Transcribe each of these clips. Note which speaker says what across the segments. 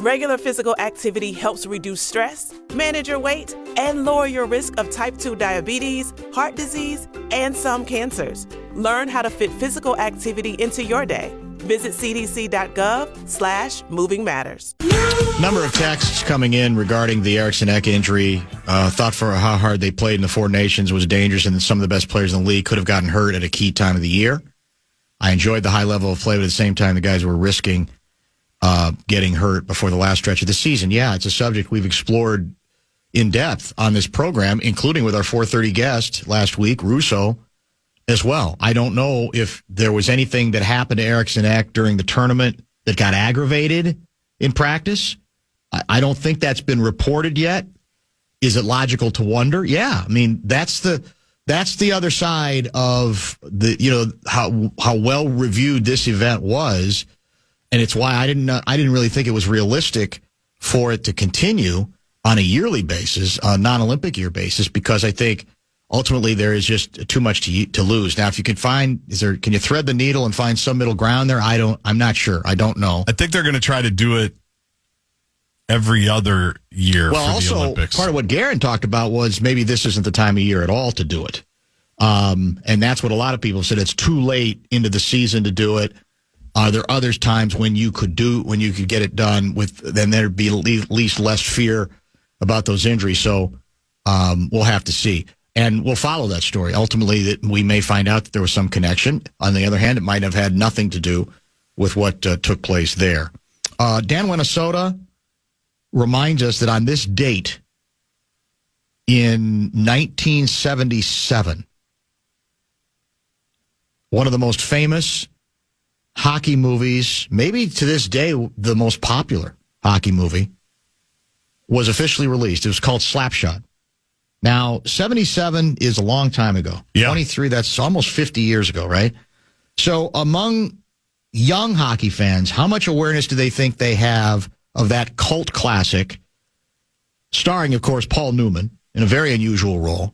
Speaker 1: Regular physical activity helps reduce stress, manage your weight, and lower your risk of type 2 diabetes, heart disease, and some cancers. Learn how to fit physical activity into your day. Visit cdc.gov/moving matters.
Speaker 2: Number of texts coming in regarding the Eriksson Ek injury. Thought for how hard they played in the Four Nations was dangerous, and some of the best players in the league could have gotten hurt at a key time of the year. I enjoyed the high level of play, but at the same time, the guys were risking getting hurt before the last stretch of the season. Yeah, it's a subject we've explored in depth on this program, including with our 4:30 guest last week, Russo, as well. I don't know if there was anything that happened to Eriksson Ek during the tournament that got aggravated in practice. I don't think that's been reported yet. Is it logical to wonder? Yeah, I mean that's the other side of the how well reviewed this event was. And it's why I didn't really think it was realistic for it to continue on a yearly basis, a non-Olympic year basis, because I think ultimately there is just too much to lose. Now, if you can find, can you thread the needle and find some middle ground there? I'm not sure. I don't know.
Speaker 3: I think they're going to try to do it every other year for the Olympics.
Speaker 2: Part of what Garen talked about was maybe this isn't the time of year at all to do it. And that's what a lot of people said. It's too late into the season to do it. Are there other times when you could get it done then there'd be at least less fear about those injuries? So we'll have to see. And we'll follow that story. Ultimately, that we may find out that there was some connection. On the other hand, it might have had nothing to do with what took place there. Dan Minnesota reminds us that on this date in 1977, one of the most famous hockey movies, maybe to this day the most popular hockey movie, was officially released. It was called Slapshot. Now, 77 is a long time ago.
Speaker 3: Yeah.
Speaker 2: 23, that's almost 50 years ago, right? So among young hockey fans, how much awareness do they think they have of that cult classic, starring, of course, Paul Newman in a very unusual role?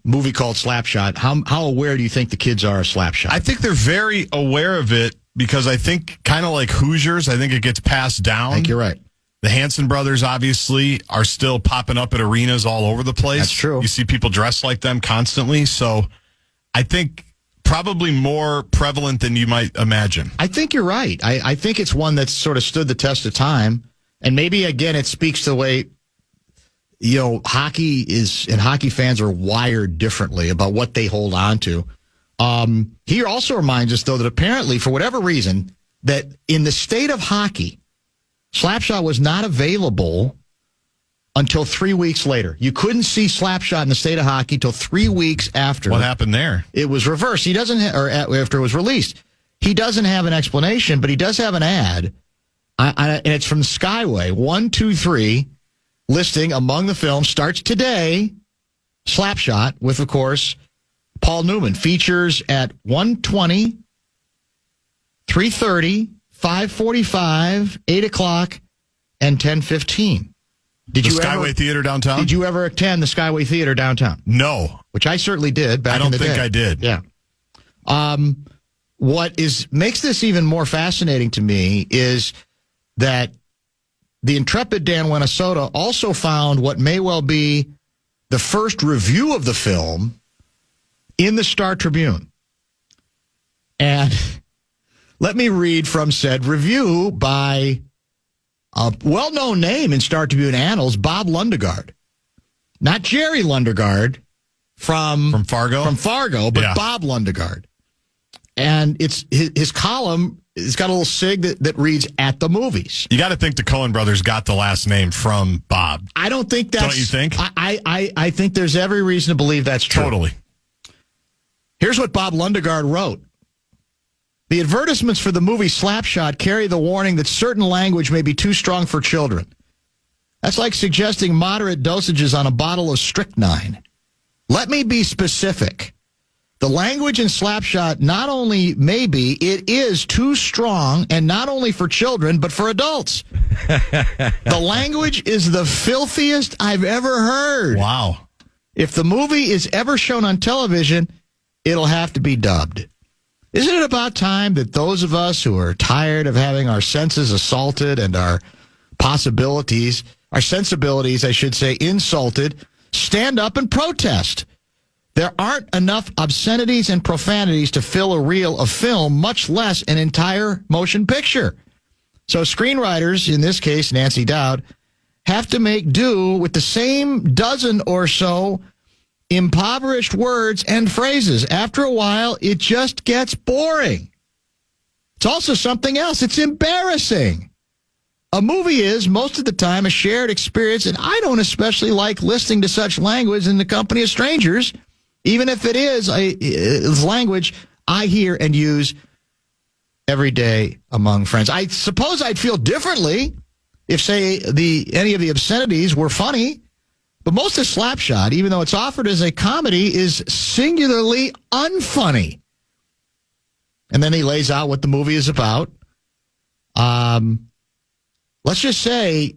Speaker 2: Movie called Slapshot. How aware do you think the kids are of Slapshot?
Speaker 3: I think they're very aware of it because I think kind of like Hoosiers, I think it gets passed down.
Speaker 2: I think you're right.
Speaker 3: The Hanson brothers obviously are still popping up at arenas all over the place.
Speaker 2: That's true.
Speaker 3: You see people dressed like them constantly. So I think probably more prevalent than you might imagine.
Speaker 2: I think you're right. I think it's one that's sort of stood the test of time. And maybe, again, it speaks to the way hockey is, and hockey fans are wired differently about what they hold on to. He also reminds us, though, that apparently, for whatever reason, that in the state of hockey, Slapshot was not available until 3 weeks later. You couldn't see Slapshot in the state of hockey until 3 weeks after.
Speaker 3: What happened there?
Speaker 2: It was reversed. He doesn't, or after it was released. He doesn't have an explanation, but he does have an ad, and it's from Skyway. 123. Listing among the films starts today. Slapshot with, of course, Paul Newman. Features at 1:20, 3:30, 5:45, 8 o'clock, and 10:15.
Speaker 3: The Skyway Theater downtown?
Speaker 2: Did you ever attend the Skyway Theater downtown?
Speaker 3: No.
Speaker 2: Which I certainly did back in the day.
Speaker 3: I don't think I did.
Speaker 2: Yeah. What makes this even more fascinating to me is that the intrepid Dan Minnesota also found what may well be the first review of the film in the Star Tribune. And let me read from said review by a well-known name in Star Tribune annals, Bob Lundegaard. Not Jerry Lundegaard from
Speaker 3: Fargo?
Speaker 2: From Fargo, but
Speaker 3: Yeah.
Speaker 2: Bob Lundegaard. And it's his column. It's got a little sig that reads "at the movies."
Speaker 3: You got to think the Coen brothers got the last name from Bob.
Speaker 2: I don't think that's...
Speaker 3: Don't you think?
Speaker 2: I think there's every reason to believe that's true.
Speaker 3: Totally.
Speaker 2: Here's what Bob Lundegaard wrote. The advertisements for the movie Slapshot carry the warning that certain language may be too strong for children. That's like suggesting moderate dosages on a bottle of strychnine. Let me be specific. The language in Slapshot not only may be, it is too strong, and not only for children, but for adults. The language is the filthiest I've ever heard.
Speaker 3: Wow.
Speaker 2: If the movie is ever shown on television, it'll have to be dubbed. Isn't it about time that those of us who are tired of having our senses assaulted and our sensibilities, I should say, insulted, stand up and protest. There aren't enough obscenities and profanities to fill a reel of film, much less an entire motion picture. So screenwriters, in this case Nancy Dowd, have to make do with the same dozen or so impoverished words and phrases. After a while, it just gets boring. It's also something else. It's embarrassing. A movie is, most of the time, a shared experience, and I don't especially like listening to such language in the company of strangers, even if it is language I hear and use every day among friends. I suppose I'd feel differently if, say, any of the obscenities were funny, but most of Slapshot, even though it's offered as a comedy, is singularly unfunny. And then he lays out what the movie is about. Let's just say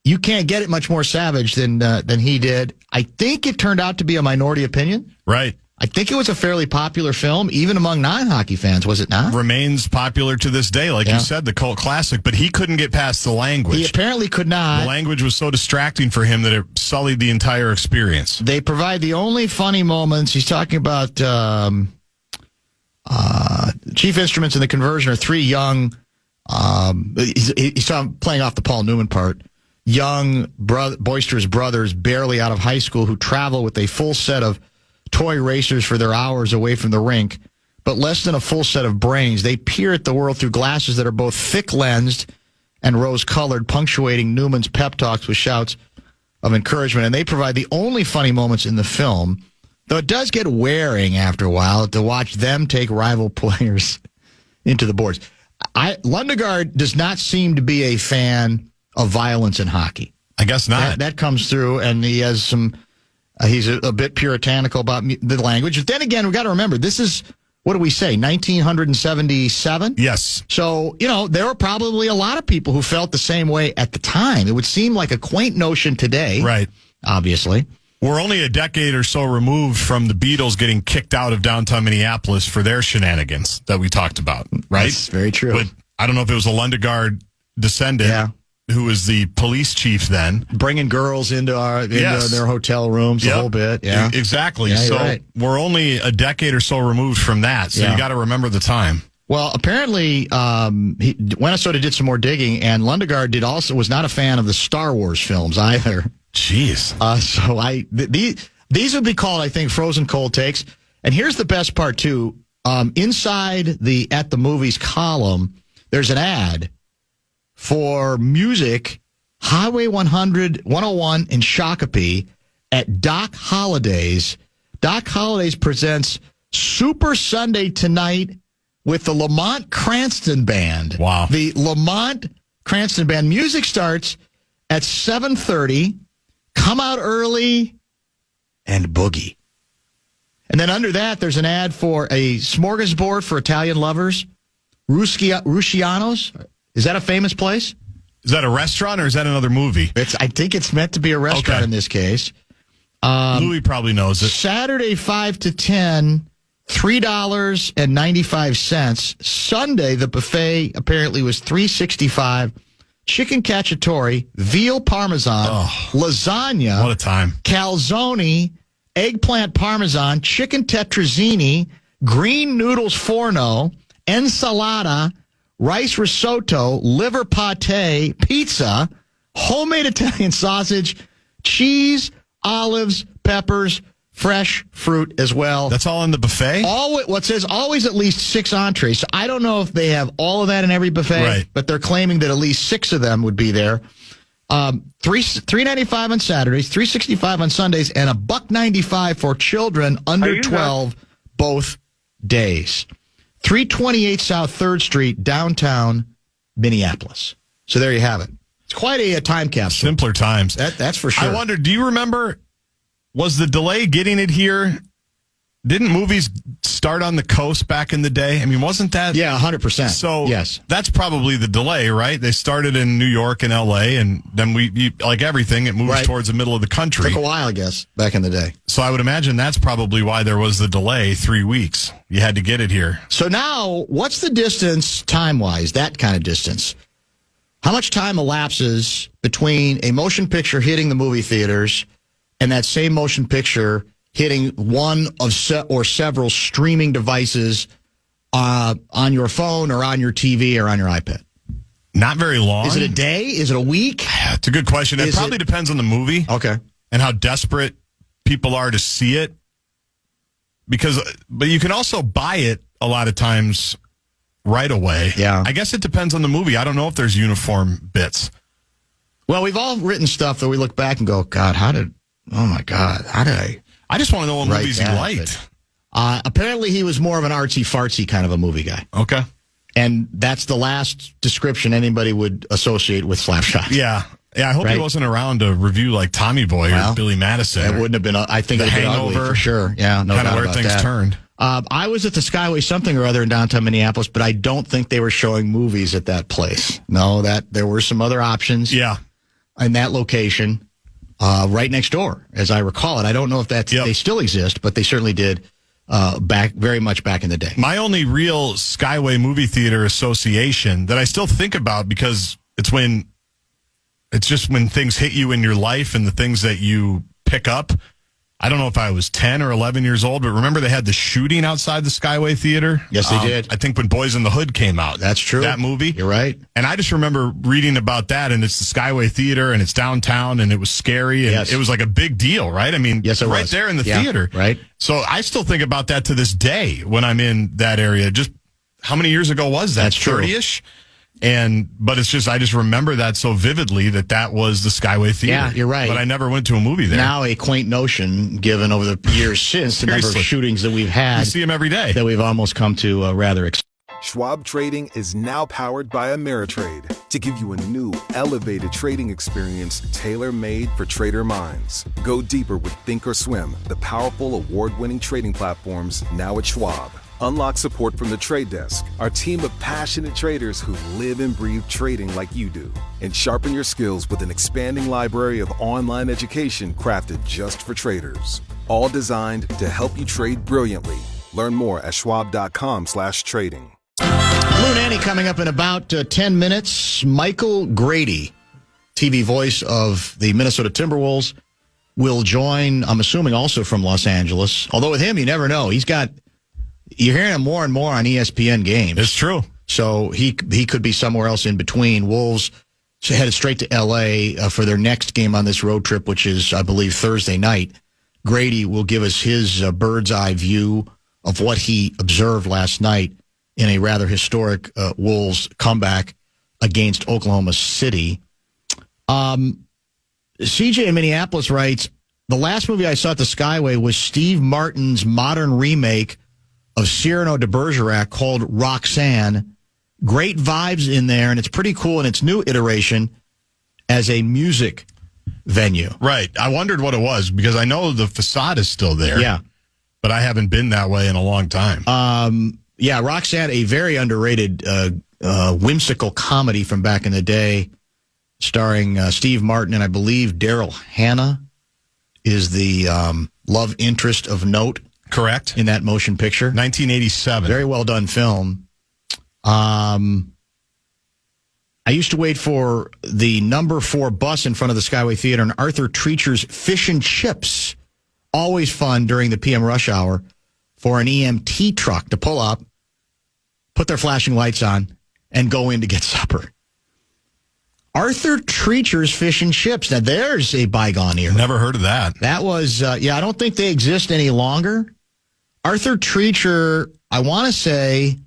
Speaker 2: you can't get it much more savage than he did. I think it turned out to be a minority opinion.
Speaker 3: Right.
Speaker 2: I think it was a fairly popular film, even among non-hockey fans, was it not?
Speaker 3: Remains popular to this day, like you said, the cult classic, but he couldn't get past the language.
Speaker 2: He apparently could not.
Speaker 3: The language was so distracting for him that it sullied the entire experience.
Speaker 2: They provide the only funny moments. He's talking about chief instruments in the conversion are three young, he's playing off the Paul Newman part, young, boisterous brothers barely out of high school who travel with a full set of toy racers for their hours away from the rink, but less than a full set of brains. They peer at the world through glasses that are both thick-lensed and rose-colored, punctuating Newman's pep talks with shouts of encouragement. And they provide the only funny moments in the film, though it does get wearing after a while to watch them take rival players into the boards. Lundegaard does not seem to be a fan of violence in hockey.
Speaker 3: I guess not.
Speaker 2: That comes through, and he has some... he's a bit puritanical about the language. But then again, we've got to remember, this is, what do we say, 1977?
Speaker 3: Yes.
Speaker 2: So, there were probably a lot of people who felt the same way at the time. It would seem like a quaint notion today.
Speaker 3: Right.
Speaker 2: Obviously.
Speaker 3: We're only a decade or so removed from the Beatles getting kicked out of downtown Minneapolis for their shenanigans that we talked about, right?
Speaker 2: That's very true.
Speaker 3: But I don't know if it was a Lundegaard descendant who was the police chief then.
Speaker 2: Bringing girls into their hotel rooms a whole bit. Yeah,
Speaker 3: exactly.
Speaker 2: Yeah,
Speaker 3: so
Speaker 2: right.
Speaker 3: We're only a decade or so removed from that. So you got to remember the time.
Speaker 2: Well, apparently, Minnesota did some more digging, and Lundegaard was not a fan of the Star Wars films either.
Speaker 3: Jeez.
Speaker 2: So these would be called, I think, frozen cold takes. And here's the best part too. Inside the At the Movies column, there's an ad for music, Highway 101 in Shakopee at Doc Holiday's. Doc Holiday's presents Super Sunday Tonight with the Lamont Cranston Band.
Speaker 3: Wow.
Speaker 2: The Lamont Cranston Band. Music starts at 7:30. Come out early and boogie. And then under that, there's an ad for a smorgasbord for Italian lovers. Rusciano's. Is that a famous place?
Speaker 3: Is that a restaurant or is that another movie?
Speaker 2: I think it's meant to be a restaurant in this case.
Speaker 3: Louis probably knows it.
Speaker 2: Saturday, 5 to 10, $3.95. Sunday, the buffet apparently was $3.65. Chicken cacciatore, veal parmesan, lasagna.
Speaker 3: What a time.
Speaker 2: Calzone, eggplant parmesan, chicken tetrazzini, green noodles forno, ensalada, rice risotto, liver pate, pizza, homemade Italian sausage, cheese, olives, peppers, fresh fruit as well.
Speaker 3: That's all in the buffet?
Speaker 2: What says always at least 6 entrees. So I don't know if they have all of that in every buffet, but they're claiming that at least 6 of them would be there. $3.95 on Saturdays, $3.65 on Sundays, and $1.95 for children under 12 both days. 328 South 3rd Street, downtown Minneapolis. So there you have it. It's quite a time capsule.
Speaker 3: Simpler times.
Speaker 2: That's for sure.
Speaker 3: I wonder, do you remember, was the delay getting it here? Didn't movies start on the coast back in the day? I mean, wasn't that?
Speaker 2: Yeah, 100%.
Speaker 3: So
Speaker 2: yes,
Speaker 3: that's probably the delay, right? They started in New York and L.A., and then like everything, it moves towards the middle of the country.
Speaker 2: Took a while, I guess, back in the day.
Speaker 3: So I would imagine that's probably why there was the delay, 3 weeks. You had to get it here.
Speaker 2: So now, what's the distance time-wise, that kind of distance? How much time elapses between a motion picture hitting the movie theaters and that same motion picture hitting one of or several streaming devices on your phone or on your TV or on your iPad?
Speaker 3: Not very long.
Speaker 2: Is it a day? Is it a week?
Speaker 3: It's a good question. It probably depends on the movie.
Speaker 2: Okay.
Speaker 3: And how desperate people are to see it. But you can also buy it a lot of times right away.
Speaker 2: Yeah.
Speaker 3: I guess it depends on the movie. I don't know if there's uniform bits.
Speaker 2: Well, we've all written stuff that we look back and go, God, how did I
Speaker 3: just want to know what movies he liked.
Speaker 2: Apparently he was more of an artsy-fartsy kind of a movie guy.
Speaker 3: Okay.
Speaker 2: And that's the last description anybody would associate with Slapshot.
Speaker 3: Yeah. Yeah, I hope he wasn't around to review like Tommy Boy or Billy Madison.
Speaker 2: It wouldn't have been, I think it would have been ugly for sure. Yeah, no doubt about that. Kind of where things
Speaker 3: turned.
Speaker 2: I was at the Skyway something or other in downtown Minneapolis, but I don't think they were showing movies at that place. No, there were some other options.
Speaker 3: Yeah.
Speaker 2: In that location, right next door, as I recall it. I don't know if they still exist, but they certainly did very much back in the day.
Speaker 3: My only real Skyway movie theater association that I still think about because it's just when things hit you in your life and the things that you pick up. I don't know if I was 10 or 11 years old, but remember they had the shooting outside the Skyway Theater?
Speaker 2: Yes, they did.
Speaker 3: I think when Boys in the Hood came out.
Speaker 2: That's true.
Speaker 3: That movie.
Speaker 2: You're right.
Speaker 3: And I just remember reading about that, and it's the Skyway Theater, and it's downtown, and it was scary, and it was like a big deal, right? I mean,
Speaker 2: yes, it
Speaker 3: right
Speaker 2: was.
Speaker 3: there in the theater.
Speaker 2: Right.
Speaker 3: So I still think about that to this day when I'm in that area. Just how many years ago was that?
Speaker 2: That's true.
Speaker 3: 30-ish? But it's just, I just remember that so vividly that was the Skyway Theater.
Speaker 2: Yeah, you're right.
Speaker 3: But I never went to a movie there.
Speaker 2: Now a quaint notion given over the years since the number of shootings that we've had.
Speaker 3: You see them every day.
Speaker 2: That we've almost come to rather expect.
Speaker 4: Schwab Trading is now powered by Ameritrade to give you a new, elevated trading experience tailor-made for trader minds. Go deeper with Thinkorswim, the powerful award-winning trading platforms now at Schwab. Unlock support from the trade desk, our team of passionate traders who live and breathe trading like you do. And sharpen your skills with an expanding library of online education crafted just for traders. All designed to help you trade brilliantly. Learn more at schwab.com/trading.
Speaker 2: Lou Nanne coming up in about 10 minutes. Michael Grady, TV voice of the Minnesota Timberwolves, will join, I'm assuming also from Los Angeles. Although with him, you never know. You're hearing him more and more on ESPN games.
Speaker 3: It's true.
Speaker 2: So he could be somewhere else in between. Wolves headed straight to L.A. For their next game on this road trip, which is, I believe, Thursday night. Grady will give us his bird's eye view of what he observed last night in a rather historic Wolves comeback against Oklahoma City. CJ in Minneapolis writes, the last movie I saw at the Skyway was Steve Martin's modern remake of Cyrano de Bergerac called Roxanne. Great vibes in there, and it's pretty cool in its new iteration as a music venue.
Speaker 3: Right. I wondered what it was because I know the facade is still there.
Speaker 2: Yeah.
Speaker 3: But I haven't been that way in a long time.
Speaker 2: Yeah, Roxanne, a very underrated whimsical comedy from back in the day, starring Steve Martin, and I believe Daryl Hannah is the love interest of note.
Speaker 3: Correct.
Speaker 2: In that motion picture.
Speaker 3: 1987.
Speaker 2: Very well done film. I used to wait for the number 4 bus in front of the Skyway Theater and Arthur Treacher's Fish and Chips. Always fun during the PM rush hour for an EMT truck to pull up, put their flashing lights on, and go in to get supper. Arthur Treacher's Fish and Chips. Now, there's a bygone era.
Speaker 3: Never heard of that.
Speaker 2: That was, I don't think they exist any longer. Arthur Treacher, I want to say,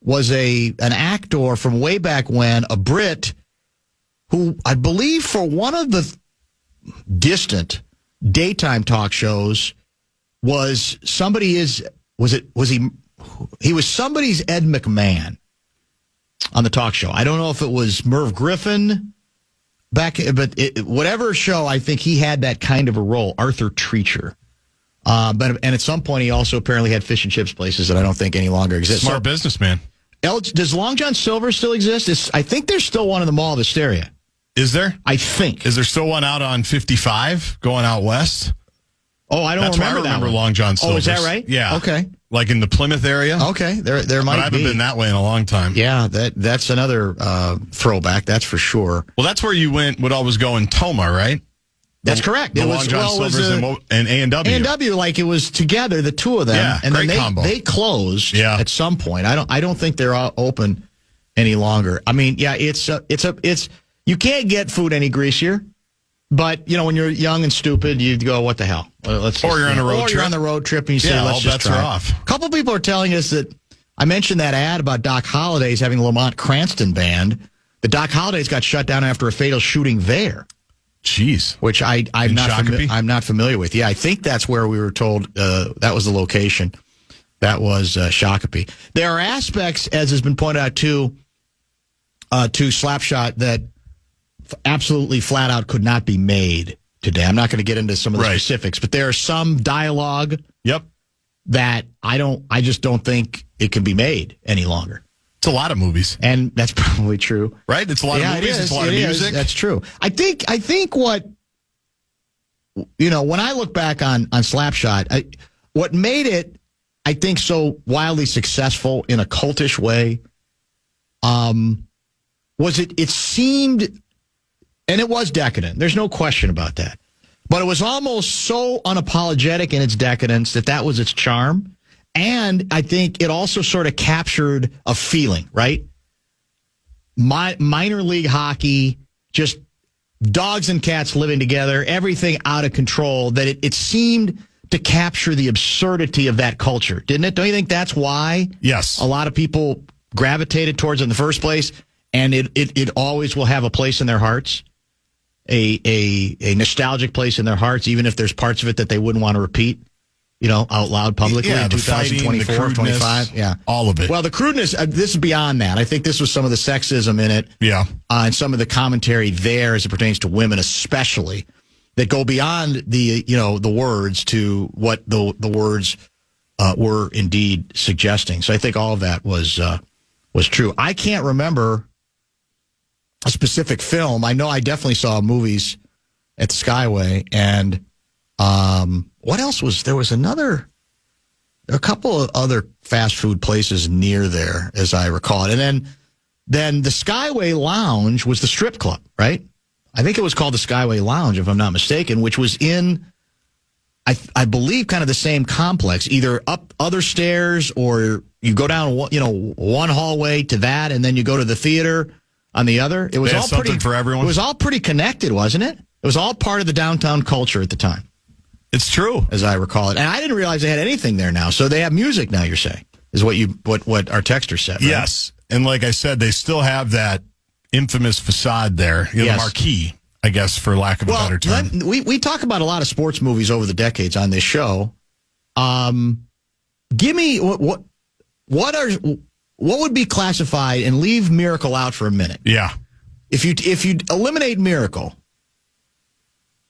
Speaker 2: was an actor from way back when, a Brit, who I believe for one of the distant daytime talk shows was somebody's Ed McMahon on the talk show. I don't know if it was Merv Griffin whatever show, I think he had that kind of a role, Arthur Treacher. And at some point, he also apparently had fish and chips places that I don't think any longer exist.
Speaker 3: Smart businessman.
Speaker 2: Does Long John Silver still exist? I think there's still one in the Mall of Hysteria.
Speaker 3: Is there?
Speaker 2: I think.
Speaker 3: Is there still one out on 55 going out west?
Speaker 2: Oh, I don't remember that.
Speaker 3: I remember Long John Silver.
Speaker 2: Oh, is that right?
Speaker 3: Yeah.
Speaker 2: Okay.
Speaker 3: like in the Plymouth area.
Speaker 2: Okay, there might be.
Speaker 3: But I haven't been that way in a long time.
Speaker 2: Yeah, that's another throwback. That's for sure.
Speaker 3: Well, that's where you would always go in Toma, right?
Speaker 2: That's correct.
Speaker 3: The Long John Silver's and A&W.
Speaker 2: A&W, like it was together, the two of them,
Speaker 3: Yeah,
Speaker 2: and then
Speaker 3: great combo.
Speaker 2: they closed
Speaker 3: Yeah.
Speaker 2: at some point. I don't think they're open any longer. I mean, yeah, it's you can't get food any greasier. But when you're young and stupid, you go, "What the hell?"
Speaker 3: Or you're on a road trip.
Speaker 2: You're on the road trip and you say,
Speaker 3: Yeah,
Speaker 2: "Let's
Speaker 3: all
Speaker 2: just
Speaker 3: bets
Speaker 2: try."
Speaker 3: are off.
Speaker 2: A couple people are telling us that I mentioned that ad about Doc Holliday's having the Lamont Cranston band. The Doc Holliday's got shut down after a fatal shooting there.
Speaker 3: Jeez.
Speaker 2: Which I'm
Speaker 3: Shakopee?
Speaker 2: not familiar with. Yeah, I think that's where we were told that was the location. That was Shakopee. There are aspects, as has been pointed out to Slapshot, that absolutely flat out could not be made today. I'm not going to get into some of the specifics, but there are some dialogue that I just don't think it can be made any longer.
Speaker 3: It's a lot of movies.
Speaker 2: And that's probably true.
Speaker 3: Right? It's a lot of movies. It's a lot of music.
Speaker 2: That's true. I think what, when I look back on Slapshot, what made it, I think, so wildly successful in a cultish way was it seemed, and it was decadent. There's no question about that. But it was almost so unapologetic in its decadence that was its charm. And I think it also sort of captured a feeling, right? Minor league hockey, just dogs and cats living together, everything out of control, that it seemed to capture the absurdity of that culture, didn't it? Don't you think that's why
Speaker 3: Yes.
Speaker 2: a lot of people gravitated towards it in the first place? And it always will have a place in their hearts, a nostalgic place in their hearts, even if there's parts of it that they wouldn't want to repeat, out loud publicly in 2024, 25. Yeah.
Speaker 3: All of it.
Speaker 2: Well, the crudeness, this is beyond that. I think this was some of the sexism in it.
Speaker 3: Yeah.
Speaker 2: And some of the commentary there as it pertains to women especially that go beyond the words to what the words were indeed suggesting. So I think all of that was true. I can't remember a specific film. I know I definitely saw movies at the Skyway, and what else was there? Was a couple of other fast food places near there, as I recall it. And then the Skyway Lounge was the strip club, right? I think it was called the Skyway Lounge, if I'm not mistaken, which was in, I believe, kind of the same complex, either up other stairs or you go down, one hallway to that, and then you go to the theater on the other. It was all
Speaker 3: something for everyone.
Speaker 2: It was all pretty connected, wasn't it? It was all part of the downtown culture at the time.
Speaker 3: It's true,
Speaker 2: as I recall it. And I didn't realize they had anything there now. So they have music now, you're saying, is what our texter said, right?
Speaker 3: Yes. And like I said, they still have that infamous facade there, the marquee, I guess, for lack of a better term.
Speaker 2: We talk about a lot of sports movies over the decades on this show. Give me what would be classified, and leave Miracle out for a minute.
Speaker 3: Yeah.
Speaker 2: If you eliminate Miracle,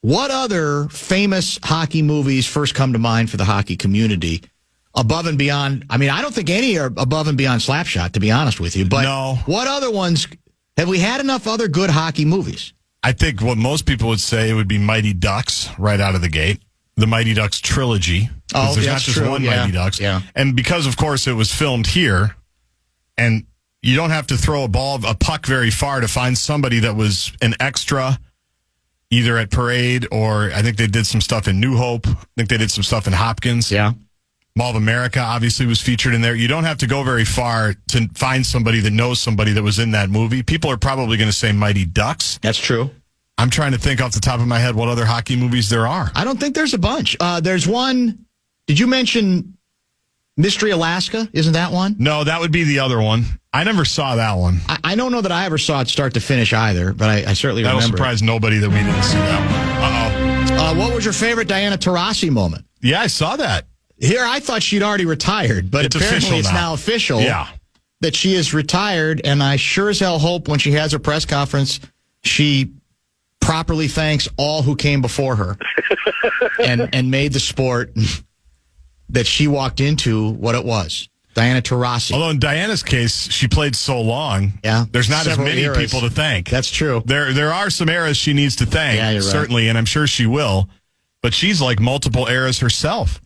Speaker 2: what other famous hockey movies first come to mind for the hockey community above and beyond? I mean, I don't think any are above and beyond Slapshot, to be honest with you. But
Speaker 3: no.
Speaker 2: What other ones? Have we had enough other good hockey movies?
Speaker 3: I think what most people would say would be Mighty Ducks right out of the gate. The Mighty Ducks trilogy.
Speaker 2: Oh,
Speaker 3: there's
Speaker 2: that's
Speaker 3: not just
Speaker 2: true.
Speaker 3: one Mighty Ducks.
Speaker 2: Yeah.
Speaker 3: And because, of course, it was filmed here, and you don't have to throw a puck very far to find somebody that was an extra, either at Parade or I think they did some stuff in New Hope. I think they did some stuff in Hopkins.
Speaker 2: Yeah.
Speaker 3: Mall of America obviously was featured in there. You don't have to go very far to find somebody that knows somebody that was in that movie. People are probably going to say Mighty Ducks.
Speaker 2: That's true.
Speaker 3: I'm trying to think off the top of my head what other hockey movies there are.
Speaker 2: I don't think there's a bunch. There's one. Did you mention Mystery Alaska? Isn't that one?
Speaker 3: No, that would be the other one. I never saw that one.
Speaker 2: I don't know that I ever saw it start to finish either, but I certainly remember.
Speaker 3: That'll surprise nobody that we didn't see that one. Uh-oh.
Speaker 2: What was your favorite Diana Taurasi moment?
Speaker 3: Yeah, I saw that.
Speaker 2: Here, I thought she'd already retired, but
Speaker 3: It's
Speaker 2: apparently
Speaker 3: official
Speaker 2: it's
Speaker 3: now.
Speaker 2: now official that she is retired, and I sure as hell hope when she has her press conference, she properly thanks all who came before her and made the sport that she walked into what it was. Diana Taurasi.
Speaker 3: Although in Diana's case, she played so long, there's not
Speaker 2: Several
Speaker 3: as many
Speaker 2: eras.
Speaker 3: people to thank.
Speaker 2: That's true.
Speaker 3: There are some eras she needs to thank,
Speaker 2: Yeah, you're right.
Speaker 3: certainly, and I'm sure she will. But she's like multiple eras herself.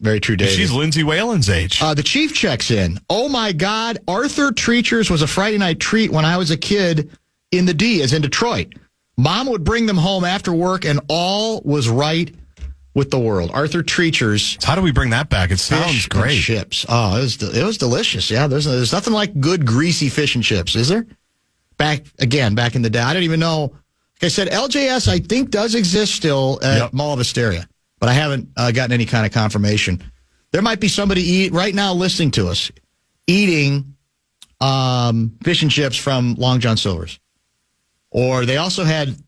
Speaker 2: Very true, David.
Speaker 3: She's Lindsay Whalen's age.
Speaker 2: The Chief checks in. Oh, my God. Arthur Treacher's was a Friday night treat when I was a kid in the D, as in Detroit. Mom would bring them home after work, and all was right with the world. Arthur Treacher's.
Speaker 3: So how do we bring that back? It sounds
Speaker 2: fish
Speaker 3: great.
Speaker 2: And chips. Oh, it was delicious. Yeah, there's nothing like good, greasy fish and chips, is there? Back in the day. I don't even know. Like I said, LJS, I think, does exist still at Mall of Asteria. But I haven't gotten any kind of confirmation. There might be somebody right now listening to us eating fish and chips from Long John Silver's. Or they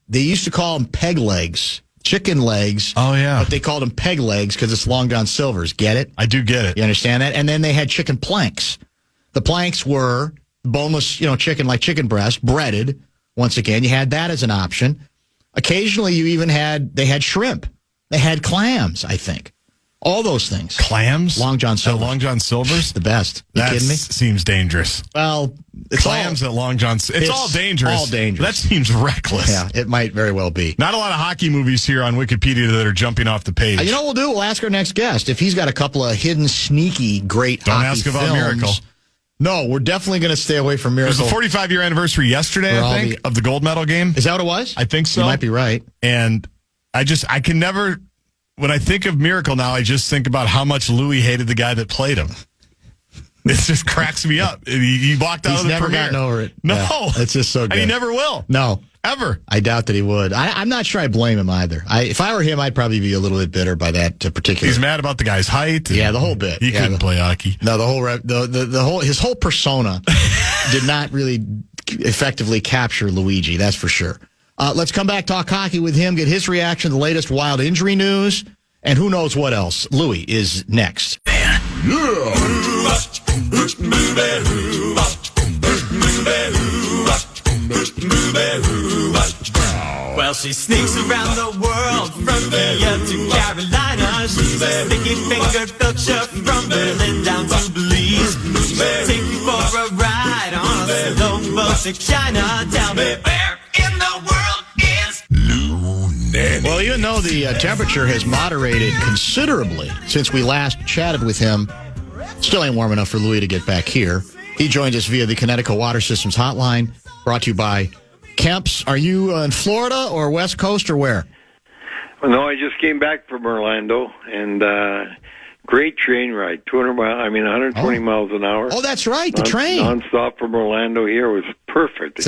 Speaker 2: used to call them peg legs, chicken legs.
Speaker 3: Oh, yeah.
Speaker 2: But they called them peg legs because it's Long John Silver's. Get it?
Speaker 3: I do get it.
Speaker 2: You understand that? And then they had chicken planks. The planks were boneless, chicken, like chicken breast, breaded. Once again, you had that as an option. Occasionally, they had shrimp. They had clams, I think. All those things.
Speaker 3: Clams?
Speaker 2: Long John Silver's.
Speaker 3: Long John Silver's?
Speaker 2: The best. You kidding me?
Speaker 3: Seems dangerous.
Speaker 2: Well, it's
Speaker 3: clams at Long John Silver's. It's all dangerous.
Speaker 2: All dangerous.
Speaker 3: That seems reckless.
Speaker 2: Yeah, it might very well be.
Speaker 3: Not a lot of hockey movies here on Wikipedia that are jumping off the page.
Speaker 2: You know what we'll do? We'll ask our next guest if he's got a couple of hidden, sneaky, great
Speaker 3: Don't
Speaker 2: hockey
Speaker 3: ask about
Speaker 2: films.
Speaker 3: Miracle.
Speaker 2: No, we're definitely going to stay away from Miracle.
Speaker 3: It was the 45-year anniversary yesterday, I think, of the gold medal game.
Speaker 2: Is that what it was?
Speaker 3: I think so.
Speaker 2: You might be right.
Speaker 3: And I can never, when I think of Miracle now, I just think about how much Louis hated the guy that played him. It just cracks me up. He walked out of the
Speaker 2: never
Speaker 3: premiere.
Speaker 2: gotten over it.
Speaker 3: No.
Speaker 2: Yeah, it's just so good.
Speaker 3: And he never will.
Speaker 2: No.
Speaker 3: Ever.
Speaker 2: I doubt that he would. I'm not sure I blame him either. If I were him, I'd probably be a little bit bitter by that particular.
Speaker 3: He's mad about the guy's height.
Speaker 2: Yeah, the whole bit.
Speaker 3: He couldn't play hockey.
Speaker 2: No, his whole persona did not really effectively capture Luigi. That's for sure. Let's come back, talk hockey with him, get his reaction to the latest wild injury news, and who knows what else. Louis is next.
Speaker 5: Well, she sneaks around the world from India to Carolina. She's a sticky-fingered filcher from Berlin down to Belize. She'll take you for a ride on a slow boat to China. Tell me, where in the world is Lou Nanne?
Speaker 2: Well, even though the temperature has moderated considerably since we last chatted with him, still ain't warm enough for Louis to get back here. He joins us via the Connecticut Water Systems Hotline, brought to you by Kemp's. Are you in Florida or West Coast or where?
Speaker 6: Well, no, I just came back from Orlando, and great train ride, 120 miles an hour.
Speaker 2: Oh, that's right, the train.
Speaker 6: Nonstop from Orlando here was perfect.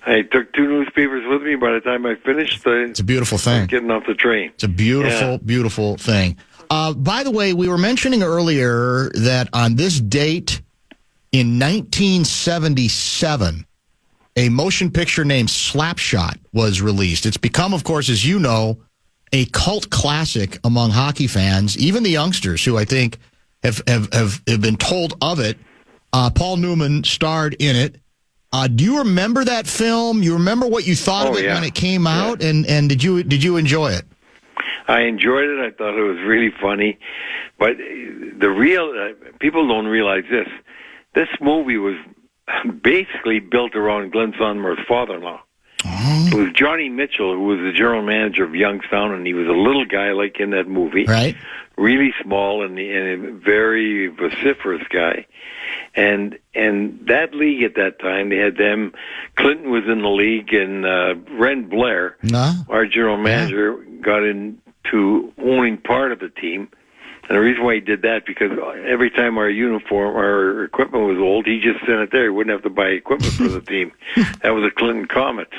Speaker 6: I took 2 newspapers with me. By the time I finished,
Speaker 2: it's a beautiful thing.
Speaker 6: Getting off the train.
Speaker 2: It's a beautiful, beautiful thing. By the way, we were mentioning earlier that on this date in 1977, a motion picture named Slapshot was released. It's become, of course, as you know, a cult classic among hockey fans, even the youngsters who I think have been told of it. Paul Newman starred in it. Do you remember that film? You remember what you thought of it when it came out, and did you enjoy it?
Speaker 6: I enjoyed it. I thought it was really funny, but the real people don't realize this. This movie was basically built around Glenn Sonmore's father-in-law. Oh. It was Johnny Mitchell, who was the general manager of Youngstown, and he was a little guy like in that movie.
Speaker 2: Right.
Speaker 6: Really small and a very vociferous guy. And that league at that time, they had them. Clinton was in the league, and Ren Blair, our general manager, got into owning part of the team. And the reason why he did that, because every time our equipment was old, he just sent it there. He wouldn't have to buy equipment for the team. That was the Clinton Comets.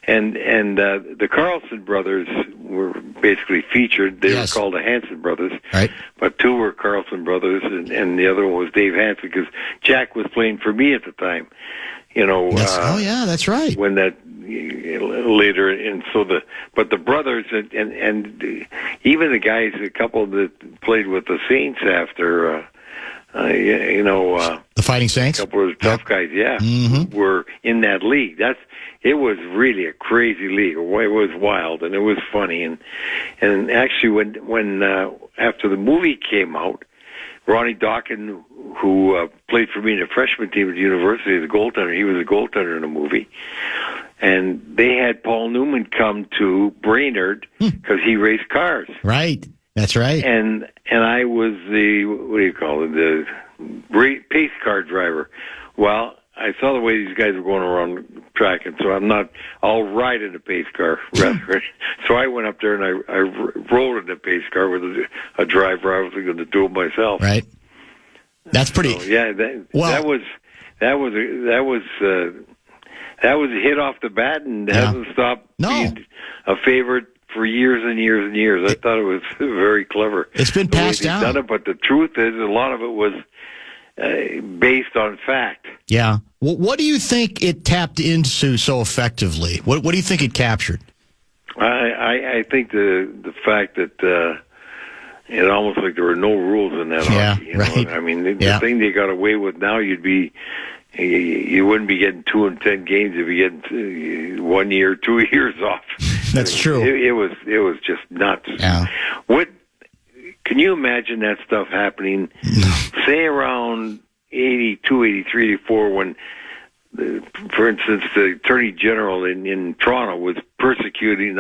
Speaker 6: And the Carlson brothers were basically featured. They were called the Hanson brothers. Right. But 2 were Carlson brothers, and the other one was Dave Hanson, because Jack was playing for me at the time.
Speaker 2: That's right.
Speaker 6: When that later, and so the brothers and even the guys, a couple that played with the Saints after,
Speaker 2: the Fighting Saints,
Speaker 6: a couple of tough guys, were in that league. It was really a crazy league. It was wild and it was funny, and actually when after the movie came out, Ronnie Dawkin, who played for me in the freshman team at the university, the goaltender, he was a goaltender in the movie. And they had Paul Newman come to Brainerd because he raced cars.
Speaker 2: Right. That's right.
Speaker 6: And I was the, what do you call it, the pace car driver. Well, I saw the way these guys were going around the track, and so I'll ride in a pace car rather. So I went up there and I rolled in a pace car with a driver. I was going to do it myself.
Speaker 2: Right. That's pretty.
Speaker 6: So, yeah, that was a hit off the bat, and hasn't stopped being a favorite for years and years and years. I thought it was very clever.
Speaker 2: It's been passed down.
Speaker 6: Done it, but the truth is, a lot of it was based on fact.
Speaker 2: Yeah. Well, what do you think it tapped into so effectively? What do you think it captured?
Speaker 6: I think the fact that it almost like there were no rules in that hockey.
Speaker 2: Right.
Speaker 6: I mean, the thing they got away with now, you wouldn't be getting 2 in 10 games if you get 1 year, 2 years off.
Speaker 2: That's true.
Speaker 6: It was just nuts.
Speaker 2: Yeah.
Speaker 6: Can you imagine that stuff happening, say around 82, 83, 84, when, for instance, the Attorney General in Toronto was prosecuting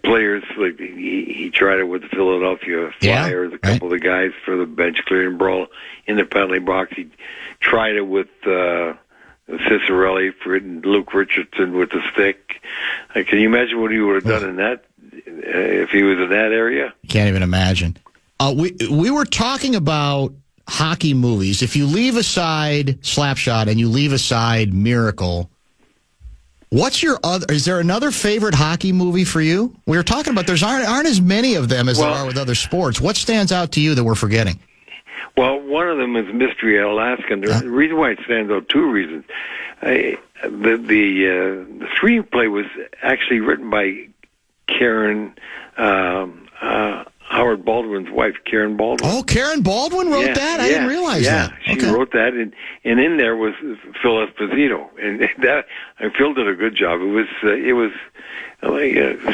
Speaker 6: players. Like he tried it with the Philadelphia Flyers, a couple of the guys for the bench clearing brawl in the penalty box. He tried it with Cicerelli for Luke Richardson with the stick. Can you imagine what he would have done in that if he was in that area?
Speaker 2: Can't even imagine. We were talking about hockey movies. If you leave aside Slapshot and you leave aside Miracle, what's your other? Is there another favorite hockey movie for you? We were talking about aren't as many of them as there are with other sports. What stands out to you that we're forgetting?
Speaker 6: Well, one of them is Mystery at Alaska. And the reason why it stands out, two reasons. The screenplay was actually written by Karen Howard Baldwin's wife, Karen Baldwin.
Speaker 2: Oh, Karen Baldwin wrote that? I didn't realize that.
Speaker 6: Yeah, she wrote that, and in there was Phil Esposito, and Phil did a good job. It was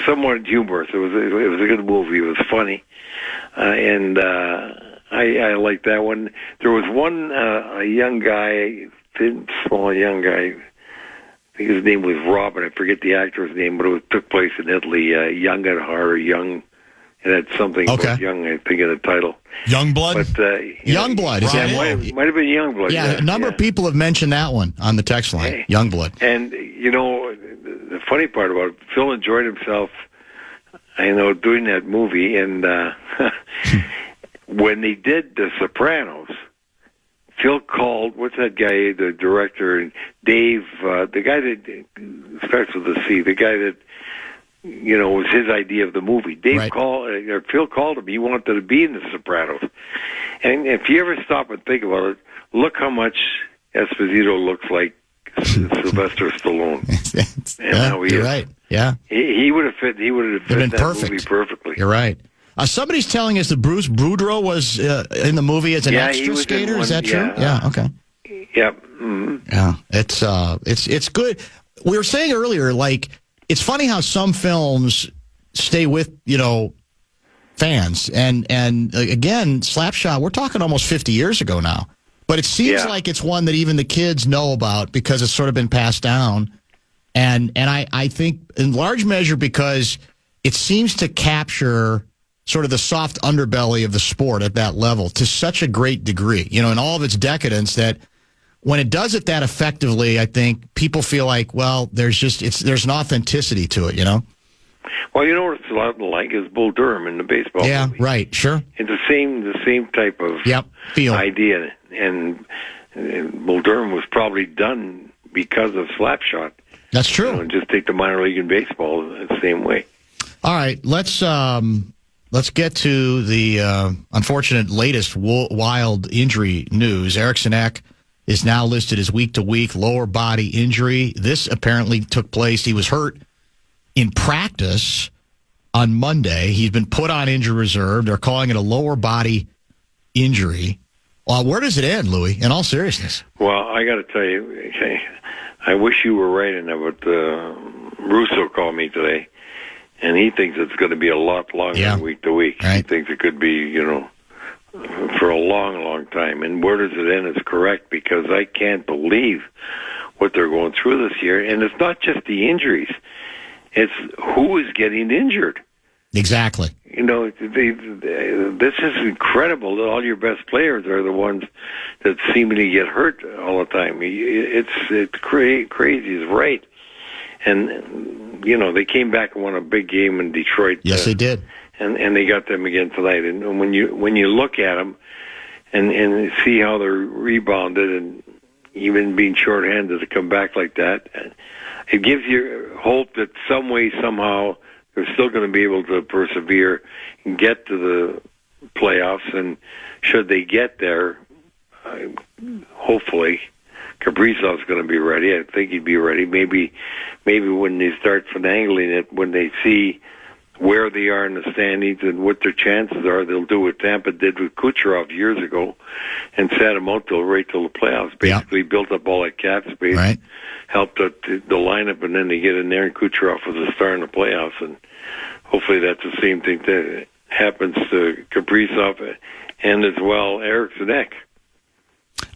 Speaker 6: somewhat humorous. It was a good movie. It was funny, and I liked that one. There was one a young guy, small young guy. I think his name was Robin. I forget the actor's name, but it took place in Italy. Young at Heart, or Young. It had something about Young, I think, in the title.
Speaker 3: Youngblood?
Speaker 6: But,
Speaker 2: Youngblood.
Speaker 6: Might have been Youngblood.
Speaker 2: Yeah, a number of people have mentioned that one on the text line.
Speaker 6: Hey.
Speaker 2: Youngblood.
Speaker 6: And, the funny part about it, Phil enjoyed himself, doing that movie. And when they did The Sopranos, Phil called, what's that guy, the director, Dave, the guy that starts with a C, the guy that, was his idea of the movie. Phil called him. He wanted to be in The Sopranos. And if you ever stop and think about it, look how much Esposito looks like Sylvester Stallone. And how he is.
Speaker 2: Right. Yeah.
Speaker 6: He would have fit. He would have fit that movie perfectly.
Speaker 2: You're right. Somebody's telling us that Bruce Boudreau was in the movie as an extra skater. Is that true? Yeah. Okay.
Speaker 6: Yep. Mm-hmm.
Speaker 2: Yeah. It's good. We were saying earlier, it's funny how some films stay with, fans. And again, Slapshot, we're talking almost 50 years ago now. But it seems like it's one that even the kids know about because it's sort of been passed down. And I think in large measure because it seems to capture sort of the soft underbelly of the sport at that level to such a great degree, in all of its decadence that when it does it that effectively, I think people feel like, well, there's an authenticity to it,
Speaker 6: Well, what it's a lot like is Bull Durham in the baseball movie.
Speaker 2: Right, sure.
Speaker 6: It's the same type of
Speaker 2: feel.
Speaker 6: idea, and Bull Durham was probably done because of Slapshot.
Speaker 2: That's true.
Speaker 6: And just take the minor league in baseball the same way.
Speaker 2: All right, let's get to the unfortunate latest wild injury news. Eriksson Ek is now listed as week-to-week lower body injury. This apparently took place. He was hurt in practice on Monday. He's been put on injury reserve. They're calling it a lower body injury. Where does it end, Louis, in all seriousness?
Speaker 6: Well, I got to tell you, I wish you were right in that, but Russo called me today, and he thinks it's going to be a lot longer than week to week.
Speaker 2: Right.
Speaker 6: He thinks it could be, for a long, long time. And where does it end is correct, because I can't believe what they're going through this year. And it's not just the injuries. It's who is getting injured.
Speaker 2: Exactly.
Speaker 6: You know, this is incredible that all your best players are the ones that seemingly get hurt all the time. It's crazy, is right. And, you know, they came back and won a big game in Detroit.
Speaker 2: Yes, they did.
Speaker 6: And they got them again tonight. And when you look at them and see how they're rebounded and even being shorthanded to come back like that, it gives you hope that some way, somehow, they're still going to be able to persevere and get to the playoffs. And should they get there, hopefully, Kaprizov's going to be ready. I think he'd be ready. Maybe when they start finagling it, when they see where they are in the standings and what their chances are, they'll do what Tampa did with Kucherov years ago and set him out right till the playoffs. Basically built up all that cap space,
Speaker 2: right.
Speaker 6: Helped out the lineup, and then they get in there and Kucherov was a star in the playoffs. And hopefully that's the same thing that happens to Kaprizov and as well Eriksson Ek.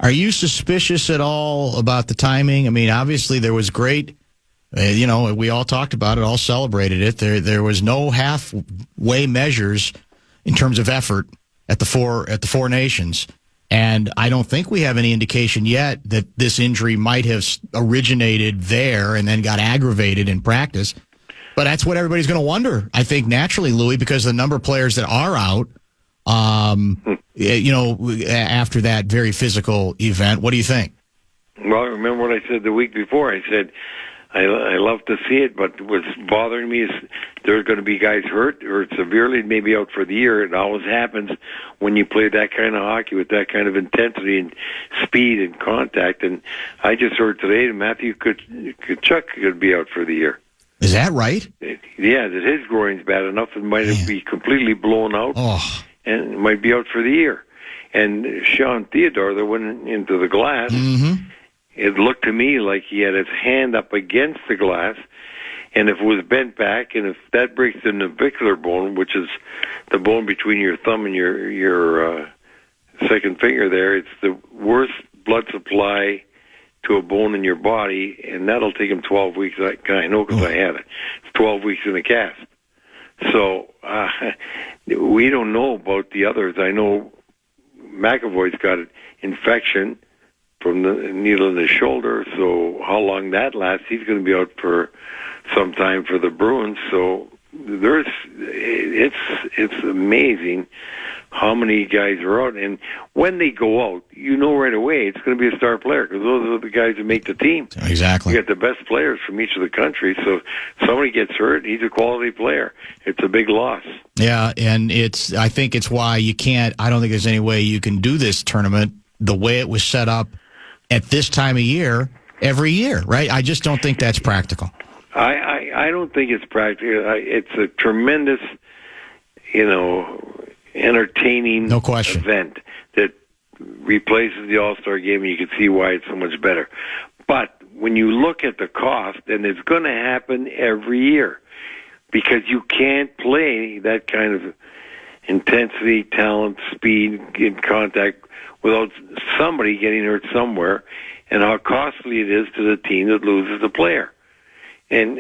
Speaker 2: Are you suspicious at all about the timing? I mean, obviously there was great, we all talked about it, all celebrated it. There was no halfway measures in terms of effort at the four nations. And I don't think we have any indication yet that this injury might have originated there and then got aggravated in practice. But that's what everybody's going to wonder, I think, naturally, Louis, because the number of players that are out, after that very physical event. What do you think?
Speaker 6: Well, remember what I said the week before. I said, I love to see it, but what's bothering me is there's going to be guys hurt or severely, maybe out for the year. It always happens when you play that kind of hockey with that kind of intensity and speed and contact. And I just heard today that Matthew Tkachuk could be out for the year.
Speaker 2: Is that right?
Speaker 6: Yeah, that his groin's bad enough it might be completely blown out and might be out for the year. And Sean Theodore, that went into the glass, it looked to me like he had his hand up against the glass, and if it was bent back, and if that breaks the navicular bone, which is the bone between your thumb and your second finger there, it's the worst blood supply to a bone in your body, and that'll take him 12 weeks. I know because I had it. It's 12 weeks in a cast. So we don't know about the others. I know McAvoy's got an infection from the needle in his shoulder, so how long that lasts, he's going to be out for some time for the Bruins. So it's amazing how many guys are out, and when they go out, you know right away it's going to be a star player because those are the guys who make the team.
Speaker 2: Exactly.
Speaker 6: You got the best players from each of the countries, so if somebody gets hurt, he's a quality player. It's a big loss. Yeah,
Speaker 2: and I think it's why I don't think there's any way you can do this tournament the way it was set up at this time of year every year, right? I just don't think that's practical.
Speaker 6: I don't think it's practical. It's a tremendous, entertaining event that replaces the All-Star game, and you can see why it's so much better. But when you look at the cost, and it's going to happen every year, because you can't play that kind of intensity, talent, speed, and contact without somebody getting hurt somewhere, and how costly it is to the team that loses the player. And,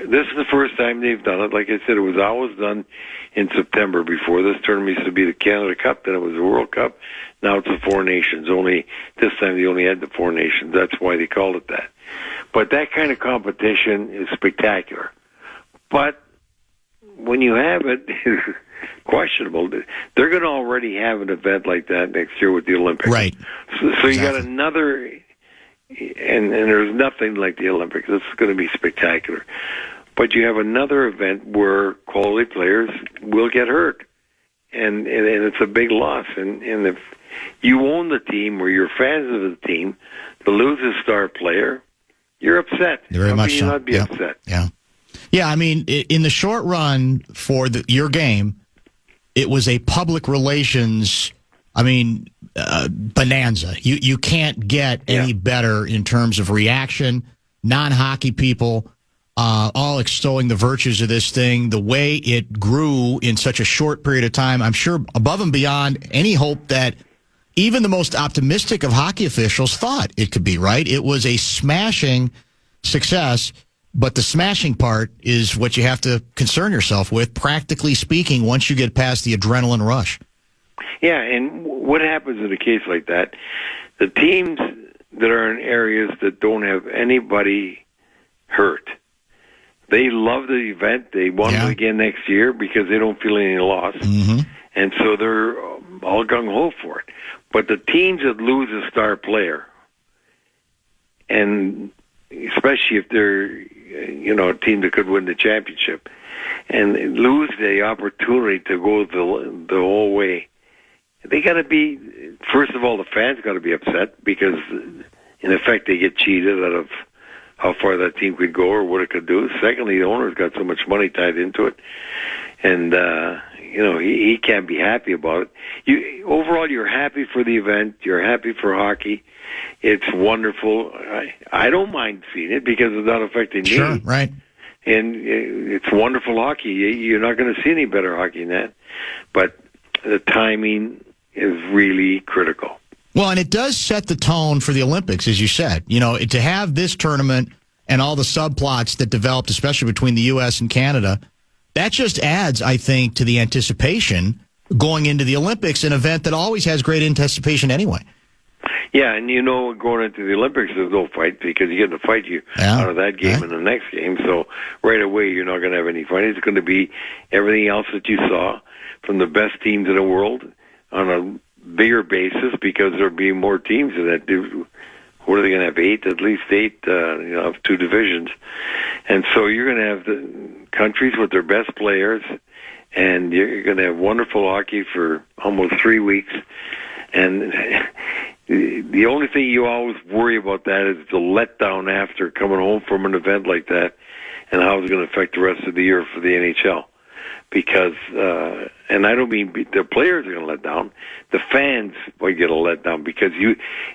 Speaker 6: this is the first time they've done it. Like I said, it was always done in September before. This tournament used to be the Canada Cup, then it was the World Cup. Now it's the Four Nations. This time they only had the Four Nations. That's why they called it that. But that kind of competition is spectacular. But when you have it, it's questionable. They're going to already have an event like that next year with the Olympics.
Speaker 2: Right.
Speaker 6: So you got another... And there's nothing like the Olympics. This is going to be spectacular. But you have another event where quality players will get hurt. And it's a big loss. And if you own the team or you're fans of the team, to lose a star player, you're upset.
Speaker 2: Very much so.
Speaker 6: Not be upset.
Speaker 2: Yeah. Yeah, I mean, in the short run for your game, it was a public relations, bonanza. You can't get any better in terms of reaction. Non-hockey people all extolling the virtues of this thing, the way it grew in such a short period of time. I'm sure above and beyond any hope that even the most optimistic of hockey officials thought it could be, right? It was a smashing success. But the smashing part is what you have to concern yourself with, practically speaking, once you get past the adrenaline rush.
Speaker 6: Yeah, and what happens in a case like that? The teams that are in areas that don't have anybody hurt, they love the event. They want it again next year because they don't feel any loss.
Speaker 2: Mm-hmm.
Speaker 6: And so they're all gung-ho for it. But the teams that lose a star player, and especially if they're, a team that could win the championship, and lose the opportunity to go the whole way, they got to be, first of all, the fans got to be upset because, in effect, they get cheated out of how far that team could go or what it could do. Secondly, the owner's got so much money tied into it, and he can't be happy about it. Overall, you're happy for the event. You're happy for hockey. It's wonderful. I don't mind seeing it because it's not affecting me.
Speaker 2: Sure, right.
Speaker 6: And it's wonderful hockey. You're not going to see any better hockey than that. But the timing is really critical.
Speaker 2: Well, and it does set the tone for the Olympics, as you said. To have this tournament and all the subplots that developed, especially between the U.S. and Canada, that just adds, I think, to the anticipation going into the Olympics, an event that always has great anticipation anyway.
Speaker 6: Yeah, and going into the Olympics, there's no fight because you get to fight out of that game and the next game. So right away, you're not going to have any fight. It's going to be everything else that you saw from the best teams in the world on a bigger basis because there'll be more teams in that. What are they going to have? At least eight, of two divisions. And so you're going to have the countries with their best players, and you're going to have wonderful hockey for almost 3 weeks. And the only thing you always worry about that is the letdown after coming home from an event like that and how it's going to affect the rest of the year for the NHL. Because, and I don't mean the players are going to let down, the fans might get a letdown because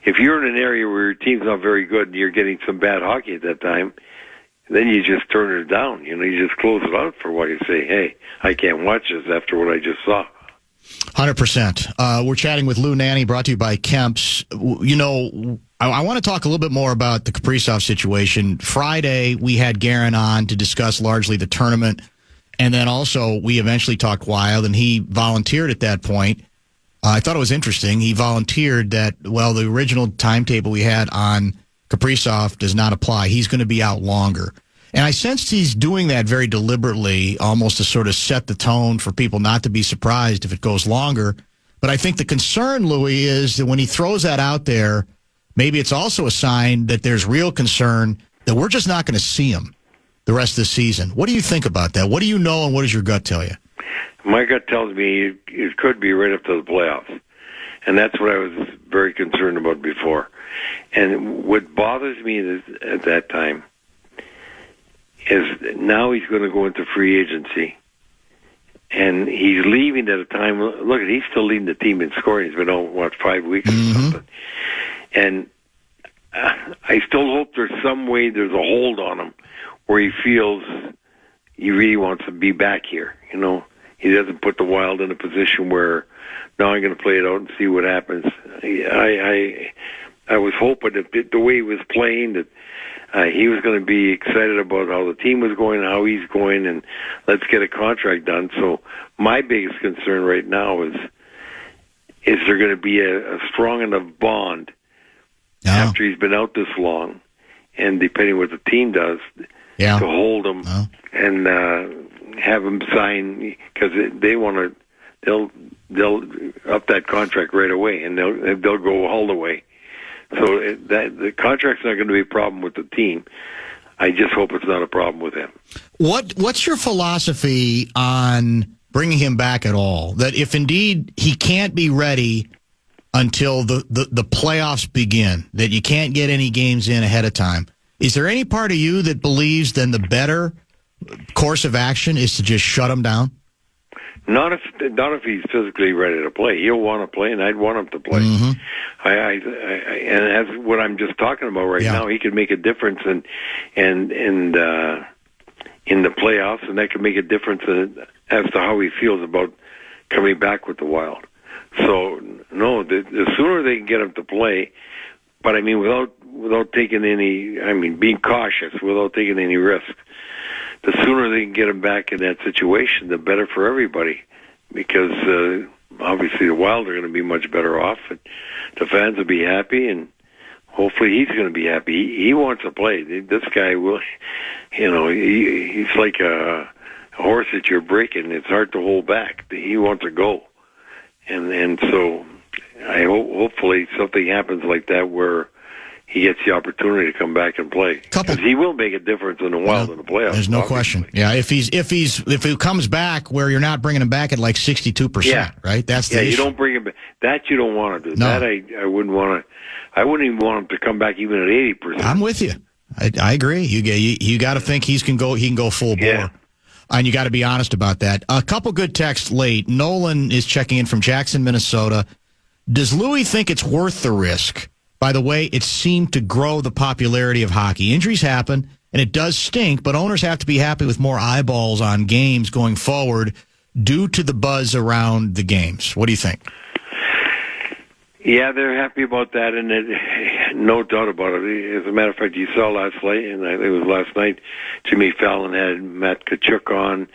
Speaker 6: if you're in an area where your team's not very good and you're getting some bad hockey at that time, then you just turn it down. You just close it out for a while. You say, hey, I can't watch this after what I just saw.
Speaker 2: 100%. We're chatting with Lou Nanne, brought to you by Kemp's. I want to talk a little bit more about the Kaprizov situation. Friday, we had Garen on to discuss largely the tournament, and then also we eventually talked Wild, and he volunteered at that point. I thought it was interesting. He volunteered that, the original timetable we had on Kaprizov does not apply. He's going to be out longer. And I sensed he's doing that very deliberately, almost to sort of set the tone for people not to be surprised if it goes longer. But I think the concern, Louis, is that when he throws that out there, maybe it's also a sign that there's real concern that we're just not going to see him the rest of the season. What do you think about that? What do you know, and what does your gut tell you?
Speaker 6: My gut tells me it could be right up to the playoffs. And that's what I was very concerned about before. And what bothers me at that time is now he's going to go into free agency, and he's leaving at a time. Look, he's still leading the team in scoring. He's been on 5 weeks or something, and I still hope there's some way there's a hold on him where he feels he really wants to be back here. He doesn't put the Wild in a position where now I'm going to play it out and see what happens. I was hoping that the way he was playing that. He was going to be excited about how the team was going, how he's going, and let's get a contract done. So my biggest concern right now is there going to be a strong enough bond after he's been out this long, and depending what the team does, to hold him and have him sign because they want to. They'll up that contract right away, and they'll go all the way. So the contract's not going to be a problem with the team. I just hope it's not a problem with him.
Speaker 2: What's your philosophy on bringing him back at all? That if indeed he can't be ready until the playoffs begin, that you can't get any games in ahead of time, is there any part of you that believes then the better course of action is to just shut him down?
Speaker 6: Not if he's physically ready to play. He'll want to play, and I'd want him to play.
Speaker 2: Mm-hmm.
Speaker 6: And as what I'm just talking about right now, he could make a difference in the playoffs, and that could make a difference as to how he feels about coming back with the Wild. So no, the sooner they can get him to play, but I mean without taking any, being cautious, without taking any risk. The sooner they can get him back in that situation, the better for everybody. Because obviously the Wild are going to be much better off, and the fans will be happy, and hopefully he's going to be happy. He wants to play. This guy will, he's like a horse that you're breaking. It's hard to hold back. He wants to go, and so I hopefully something happens like that where he gets the opportunity to come back and play. Because he will make a difference in the Wild in the playoffs.
Speaker 2: There's no question. Yeah, if he comes back where you're not bringing him back at like 62%, right? That's the issue.
Speaker 6: You don't bring him back. That you don't want to do.
Speaker 2: No.
Speaker 6: That I wouldn't want to. I wouldn't even want him to come back even at 80%.
Speaker 2: I'm with you. I agree. You got to think he can go full bore.
Speaker 6: Yeah.
Speaker 2: And you got to be honest about that. A couple good texts late. Nolan is checking in from Jackson, Minnesota. Does Louis think it's worth the risk? By the way, it seemed to grow the popularity of hockey. Injuries happen, and it does stink, but owners have to be happy with more eyeballs on games going forward due to the buzz around the games. What do you think?
Speaker 6: Yeah, they're happy about that, and no doubt about it. As a matter of fact, you saw last night, and I think it was last night, Jimmy Fallon had Matt Tkachuk on,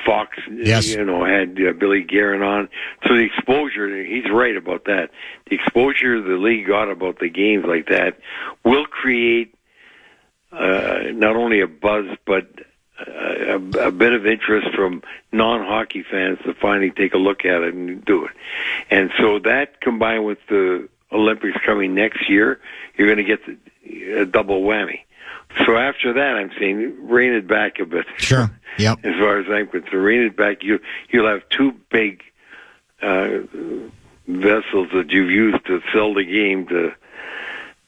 Speaker 6: Fox,
Speaker 2: yes.
Speaker 6: Had Billy Guerin on. So the exposure, he's right about that. The exposure the league got about the games like that will create not only a buzz, but a bit of interest from non-hockey fans to finally take a look at it and do it. And so that combined with the Olympics coming next year, you're going to get a double whammy. So after that, I'm saying rein it back a bit.
Speaker 2: Sure. Yep.
Speaker 6: As far as I'm concerned, rein it back. You'll have two big vessels that you've used to sell the game to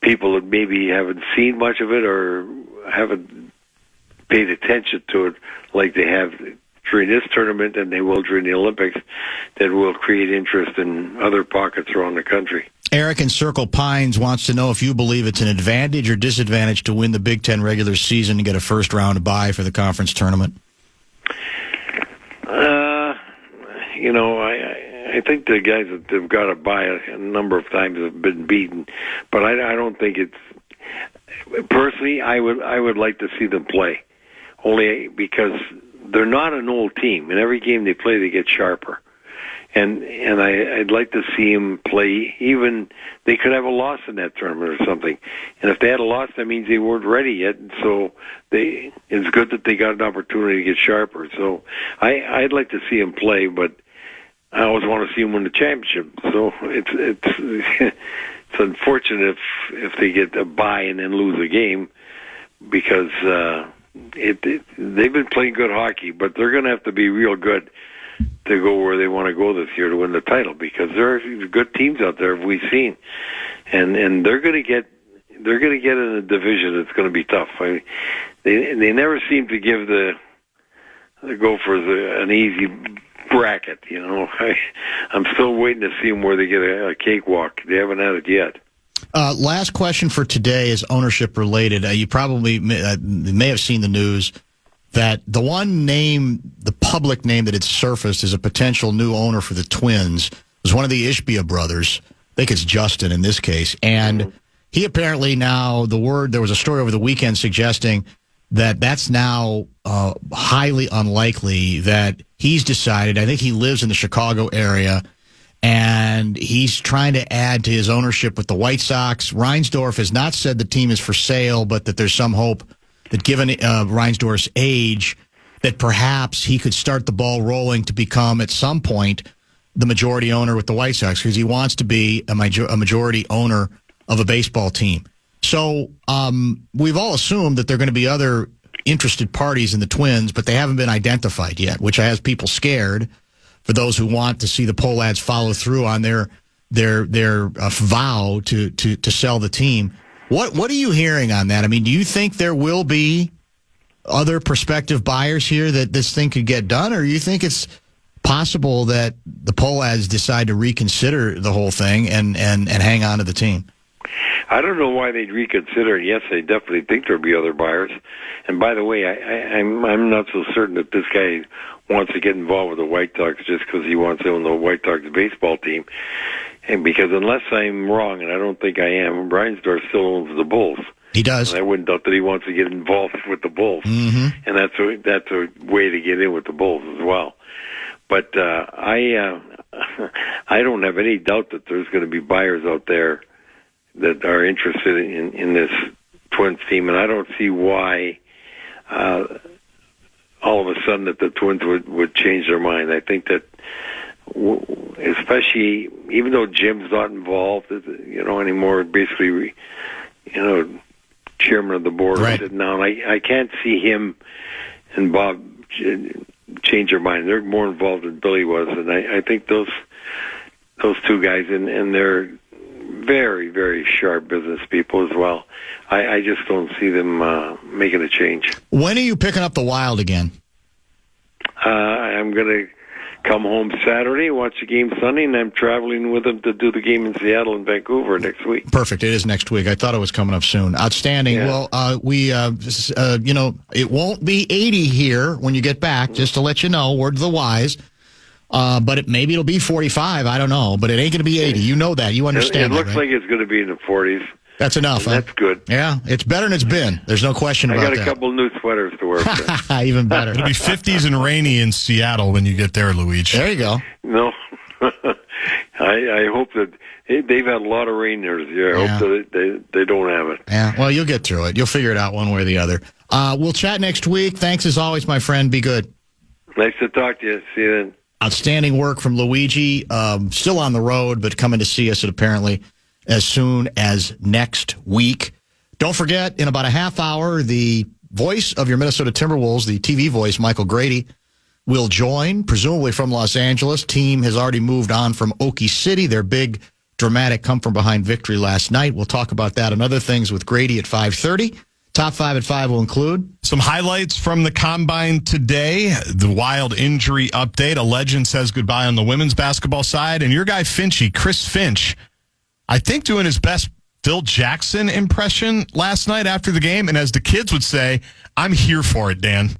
Speaker 6: people that maybe haven't seen much of it or haven't paid attention to it like they have during this tournament and they will during the Olympics, that will create interest in other pockets around the country.
Speaker 2: Eric in Circle Pines wants to know if you believe it's an advantage or disadvantage to win the Big Ten regular season and get a first-round bye for the conference tournament.
Speaker 6: I think the guys that have got a bye a number of times have been beaten, but I don't think it's... Personally, I would like to see them play, only because they're not an old team. In every game they play, they get sharper. And I'd like to see them play. Even they could have a loss in that tournament or something. And if they had a loss, that means they weren't ready yet. So it's good that they got an opportunity to get sharper. So I'd like to see them play, but I always want to see them win the championship. So it's unfortunate if they get a bye and then lose a game, because they've been playing good hockey, but they're going to have to be real good to go where they want to go this year to win the title, because there are good teams out there we've seen, and they're going to get in a division that's going to be tough. They never seem to give the Gophers an easy bracket. I'm still waiting to see them where they get a cakewalk. They haven't had it yet.
Speaker 2: Last question for today is ownership related. You probably may have seen the news that the one name, the public name that had surfaced as a potential new owner for the Twins was one of the Ishbia brothers. I think it's Justin in this case. And he apparently now, there was a story over the weekend suggesting that that's now highly unlikely, that he's decided, I think he lives in the Chicago area, and he's trying to add to his ownership with the White Sox. Reinsdorf has not said the team is for sale, but that there's some hope that given Reinsdorf's age, that perhaps he could start the ball rolling to become, at some point, the majority owner with the White Sox, because he wants to be a majority owner of a baseball team. So we've all assumed that there are going to be other interested parties in the Twins, but they haven't been identified yet, which has people scared, for those who want to see the Pohlads follow through on their vow to sell the team. What are you hearing on that? I mean, do you think there will be other prospective buyers here that this thing could get done, or do you think it's possible that the Pohlads decide to reconsider the whole thing and hang on to the team?
Speaker 6: I don't know why they'd reconsider. Yes, they definitely think there'll be other buyers. And by the way, I'm not so certain that this guy wants to get involved with the White Sox just because he wants to own the White Sox baseball team. And because unless I'm wrong, and I don't think I am, Reinsdorf still owns the Bulls.
Speaker 2: He does.
Speaker 6: And I wouldn't doubt that he wants to get involved with the Bulls.
Speaker 2: Mm-hmm.
Speaker 6: And that's a way to get in with the Bulls as well. But I don't have any doubt that there's going to be buyers out there that are interested in this Twins team, and I don't see why all of a sudden that the Twins would change their mind. I think that, especially even though Jim's not involved, anymore, basically, chairman of the board sitting down, I can't see him and Bob change their mind. They're more involved than Billy was, and I think those two guys, and they're very, very sharp business people as well. I just don't see them making a change.
Speaker 2: When are you picking up the Wild again?
Speaker 6: I'm going to come home Saturday, watch the game Sunday, and I'm traveling with them to do the game in Seattle and Vancouver next week.
Speaker 2: Perfect. It is next week. I thought it was coming up soon. Outstanding.
Speaker 6: Yeah.
Speaker 2: Well, it won't be 80 here when you get back, just to let you know, word to the wise. But maybe it'll be 45. I don't know. But it ain't going to be 80. You know that. You understand
Speaker 6: it looks
Speaker 2: that, right?
Speaker 6: like it's going to be in the 40s.
Speaker 2: That's enough. Huh?
Speaker 6: That's good.
Speaker 2: Yeah, it's better than it's been. There's no question about that.
Speaker 6: I got a couple new sweaters to wear.
Speaker 2: Even better.
Speaker 3: It'll be 50s and rainy in Seattle when you get there, Luigi.
Speaker 2: There you go.
Speaker 6: No. I hope that they've had a lot of rain there this year. I hope that they don't have it.
Speaker 2: Yeah, well, you'll get through it. You'll figure it out one way or the other. We'll chat next week. Thanks as always, my friend. Be good.
Speaker 6: Nice to talk to you. See you then.
Speaker 2: Outstanding work from Luigi. Still on the road, but coming to see us apparently as soon as next week. Don't forget, in about a half hour, the voice of your Minnesota Timberwolves, the TV voice, Michael Grady, will join, presumably from Los Angeles. Team has already moved on from Okie City. Their big, dramatic come-from-behind victory last night. We'll talk about that and other things with Grady at 5:30. Top 5 at 5 will include
Speaker 3: some highlights from the Combine today, the Wild injury update, a legend says goodbye on the women's basketball side, and your guy Chris Finch, I think doing his best Phil Jackson impression last night after the game, and as the kids would say, I'm here for it, Dan.